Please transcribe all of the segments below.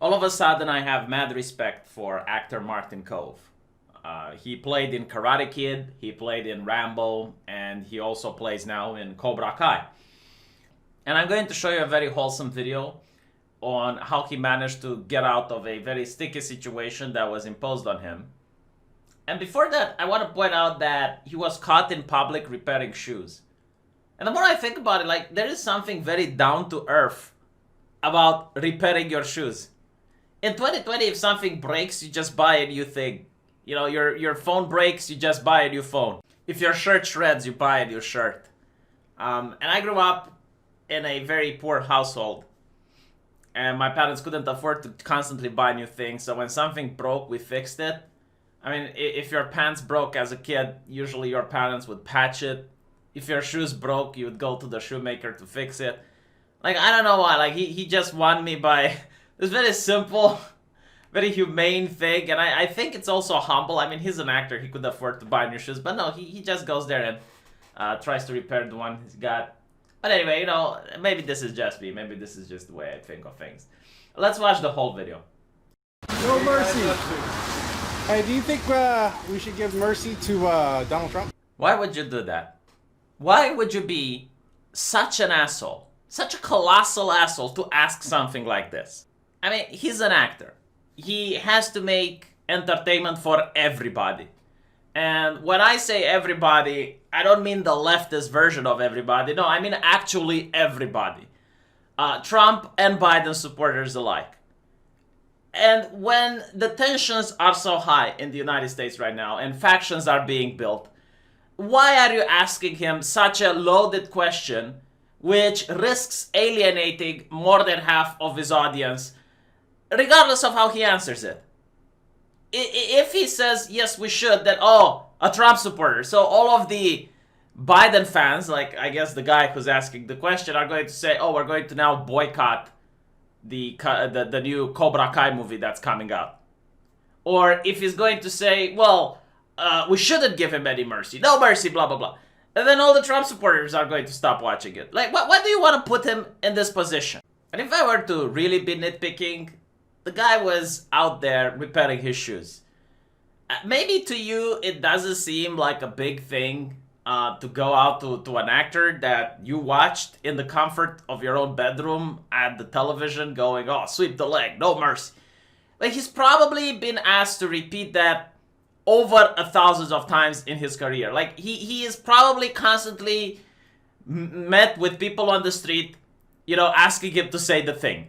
all of a sudden I have mad respect for actor Martin Kove. He played in Karate Kid, he played in Rambo, and he also plays now in Cobra Kai. And I'm going to show you a very wholesome video on how he managed to get out of a very sticky situation that was imposed on him. And before that, I want to point out that he was caught in public repairing shoes. And the more I think about it, like, there is something very down to earth about repairing your shoes. In 2020, if something breaks, you just buy a new thing. You know, your phone breaks, you just buy a new phone. If your shirt shreds, you buy a new shirt. And I grew up in a very poor household. And my parents couldn't afford to constantly buy new things. So when something broke, we fixed it. I mean, if your pants broke as a kid, usually your parents would patch it. If your shoes broke, you would go to the shoemaker to fix it. Like, I don't know why. Like, he just won me by this very simple, very humane thing. And I think it's also humble. I mean, he's an actor. He could afford to buy new shoes. But no, he just goes there and tries to repair the one he's got. But anyway, you know, maybe this is just me. Maybe this is just the way I think of things. Let's watch the whole video. No mercy. Hey, do you think we should give mercy to Donald Trump? Why would you do that? Why would you be such an asshole, such a colossal asshole to ask something like this? I mean, he's an actor. He has to make entertainment for everybody. And when I say everybody, I don't mean the leftist version of everybody. No, I mean actually everybody. Trump and Biden supporters alike. And when the tensions are so high in the United States right now and factions are being built, why are you asking him such a loaded question which risks alienating more than half of his audience, regardless of how he answers it? If he says, yes, we should, then, oh, a Trump supporter. So all of the Biden fans, like I guess the guy who's asking the question, are going to say, oh, we're going to now boycott the new Cobra Kai movie that's coming out. Or if he's going to say, well, we shouldn't give him any mercy. No mercy, blah, blah, blah. And then all the Trump supporters are going to stop watching it. Like, why do you want to put him in this position? And if I were to really be nitpicking, the guy was out there repairing his shoes. Maybe to you, it doesn't seem like a big thing to go out to an actor that you watched in the comfort of your own bedroom at the television going, oh, sweep the leg, no mercy. Like, he's probably been asked to repeat that over 1,000 of times in his career. Like, he is probably constantly met with people on the street, you know, asking him to say the thing.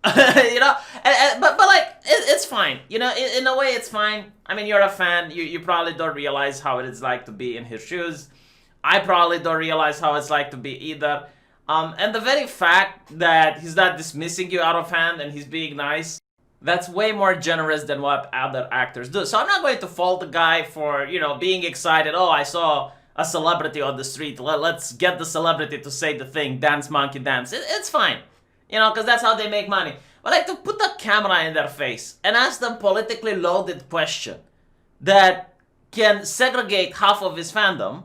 You know, but like, it's fine. You know, in a way, it's fine. I mean, you're a fan. You probably don't realize how it is like to be in his shoes. I probably don't realize how it's like to be either. And the very fact that he's not dismissing you out of hand and he's being nice, that's way more generous than what other actors do. So I'm not going to fault the guy for, you know, being excited. Oh, I saw a celebrity on the street. Let's get the celebrity to say the thing. Dance, monkey, dance. It's fine. You know, because that's how they make money. But like, to put the camera in their face and ask them politically loaded question that can segregate half of his fandom,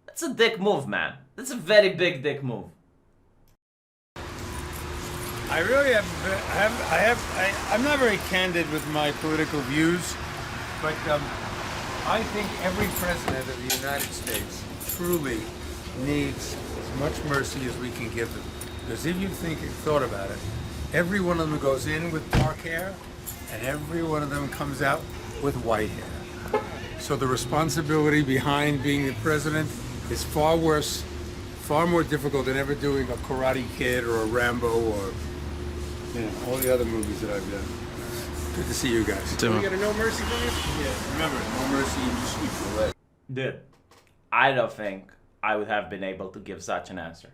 that's a dick move, man. That's a very big dick move. I really I'm not very candid with my political views, but I think every president of the United States truly needs as much mercy as we can give them. Because if you thought about it, every one of them goes in with dark hair, and every one of them comes out with white hair. So the responsibility behind being the president is far worse, far more difficult than ever doing a Karate Kid or a Rambo or, you know, all the other movies that I've done. Good to see you guys. You got a no mercy from you? Yeah, remember, no mercy, you just sweep the leg. Dude, I don't think I would have been able to give such an answer.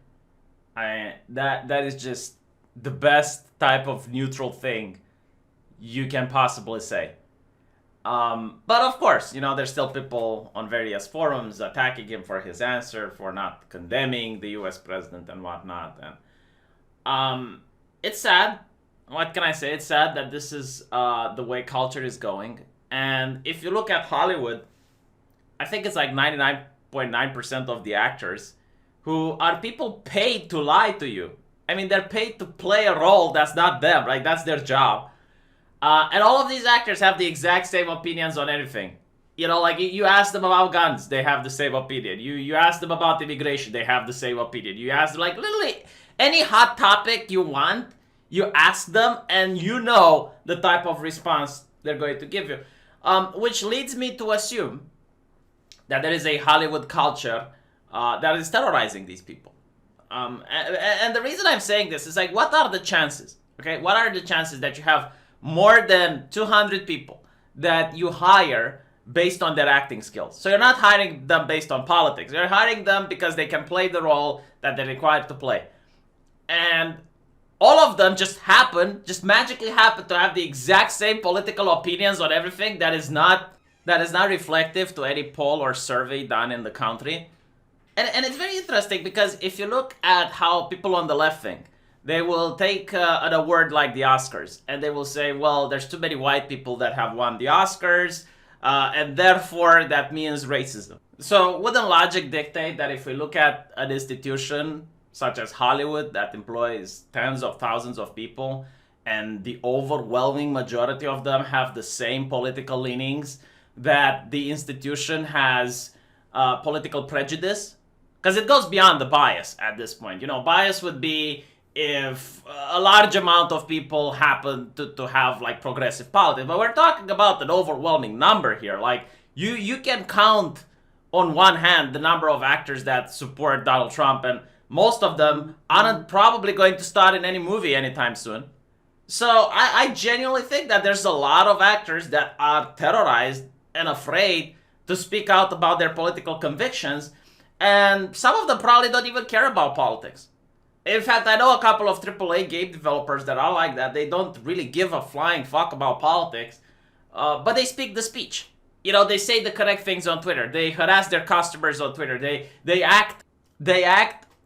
That is just the best type of neutral thing you can possibly say. But of course, you know, there's still people on various forums attacking him for his answer, for not condemning the US president and whatnot. And it's sad. What can I say? It's sad that this is the way culture is going. And if you look at Hollywood, I think it's like 99.9% of the actors who are people paid to lie to you. I mean, they're paid to play a role that's not them, right? That's their job. And all of these actors have the exact same opinions on anything. You know, like you ask them about guns, they have the same opinion. You ask them about immigration, they have the same opinion. You ask them, like, literally any hot topic you want, you ask them, and you know the type of response they're going to give you. Which leads me to assume that there is a Hollywood culture that is terrorizing these people. And the reason I'm saying this is, like, what are the chances? Okay, what are the chances that you have more than 200 people that you hire based on their acting skills? So you're not hiring them based on politics. You're hiring them because they can play the role that they're required to play. And all of them just magically happen to have the exact same political opinions on everything that is not reflective to any poll or survey done in the country. And it's very interesting because if you look at how people on the left think, they will take an award like the Oscars and they will say, well, there's too many white people that have won the Oscars, and therefore that means racism. So wouldn't logic dictate that if we look at an institution such as Hollywood that employs tens of thousands of people and the overwhelming majority of them have the same political leanings, that the institution has political prejudice? Because it goes beyond the bias at this point. You know, bias would be if a large amount of people happen to have, like, progressive politics. But we're talking about an overwhelming number here. Like, you can count on one hand the number of actors that support Donald Trump, and most of them aren't probably going to star in any movie anytime soon. So I genuinely think that there's a lot of actors that are terrorized and afraid to speak out about their political convictions, and some of them probably don't even care about politics. In fact, I know a couple of AAA game developers that are like that. They don't really give a flying fuck about politics, but they speak the speech. You know, they say the correct things on Twitter. They harass their customers on Twitter. They act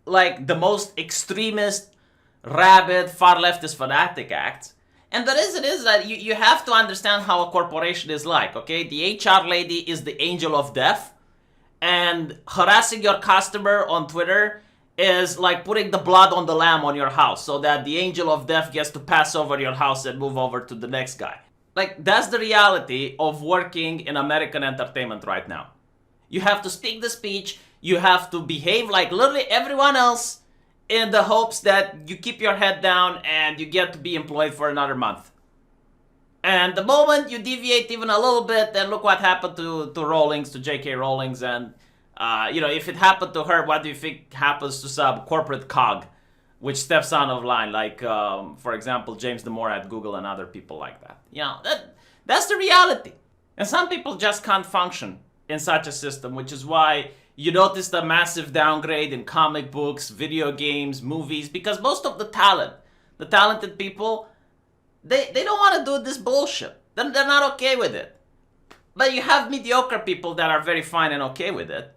like the most extremist, rabid, far leftist fanatic acts. And the reason is that you have to understand how a corporation is like, okay? The HR lady is the angel of death, and harassing your customer on Twitter is like putting the blood on the lamb on your house so that the angel of death gets to pass over your house and move over to the next guy. Like, that's the reality of working in American entertainment right now. You have to speak the speech, you have to behave like literally everyone else in the hopes that you keep your head down and you get to be employed for another month. And the moment you deviate even a little bit, then look what happened to Rowlings, to J.K. Rowlings, and you know, if it happened to her, what do you think happens to some corporate cog which steps out of line, like, for example, James Damore at Google and other people like that? You know, that's the reality. And some people just can't function in such a system, which is why you notice the massive downgrade in comic books, video games, movies, because most of the talented people, they don't want to do this bullshit. They're not okay with it. But you have mediocre people that are very fine and okay with it.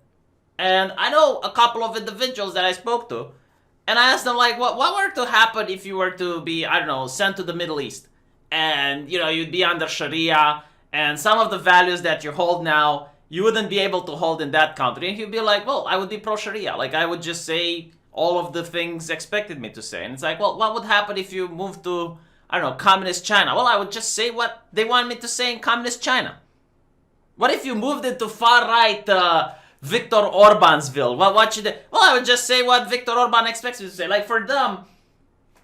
And I know a couple of individuals that I spoke to, and I asked them, like, what were to happen if you were to be, I don't know, sent to the Middle East? And, you know, you'd be under Sharia, and some of the values that you hold now, you wouldn't be able to hold in that country. And he'd be like, well, I would be pro-Sharia. Like, I would just say all of the things expected me to say. And it's like, well, what would happen if you moved to, I don't know, communist China? Well, I would just say what they want me to say in communist China. What if you moved into far-right Viktor Orbansville? What should they... Well, I would just say what Viktor Orban expects me to say. Like, for them,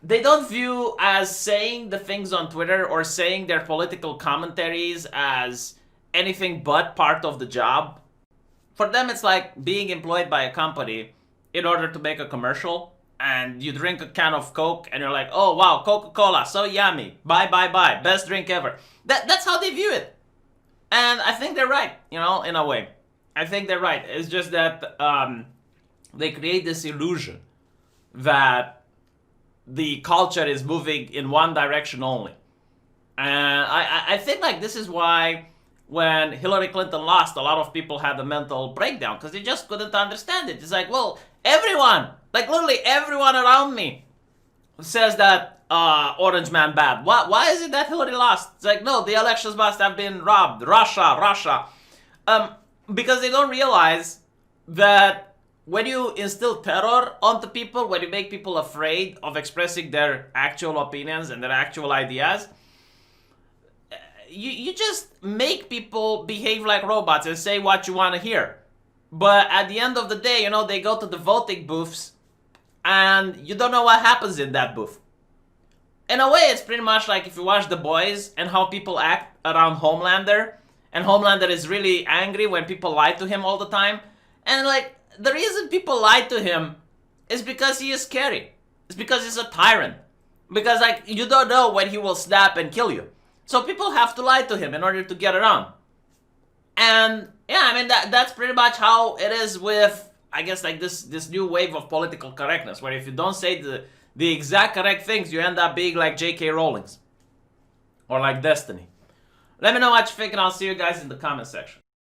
they don't view as saying the things on Twitter or saying their political commentaries as anything but part of the job. For them, it's like being employed by a company in order to make a commercial, and you drink a can of Coke, and you're like, oh, wow, Coca-Cola, so yummy. Buy, best drink ever. That's how they view it. And I think they're right, you know, in a way. I think they're right. It's just that they create this illusion that the culture is moving in one direction only. And I think, like, this is why when Hillary Clinton lost, a lot of people had a mental breakdown because they just couldn't understand it. It's like, well, everyone, like literally everyone around me says that Orange Man bad. Why is it that Hillary lost? It's like, no, the elections must have been robbed. Russia. Because they don't realize that when you instill terror onto people, when you make people afraid of expressing their actual opinions and their actual ideas, you just make people behave like robots and say what you want to hear. But at the end of the day, they go to the voting booths and you don't know what happens in that booth. In a way, it's pretty much like if you watch The Boys and how people act around Homelander, and Homelander is really angry when people lie to him all the time. And like, the reason people lie to him is because he is scary. It's because he's a tyrant. Because like, you don't know when he will snap and kill you. So people have to lie to him in order to get around. And yeah, I mean, that's pretty much how it is with, I guess, like this new wave of political correctness, where if you don't say the exact correct things, you end up being like J.K. Rowling's. Or like Destiny. Let me know what you think, and I'll see you guys in the comment section.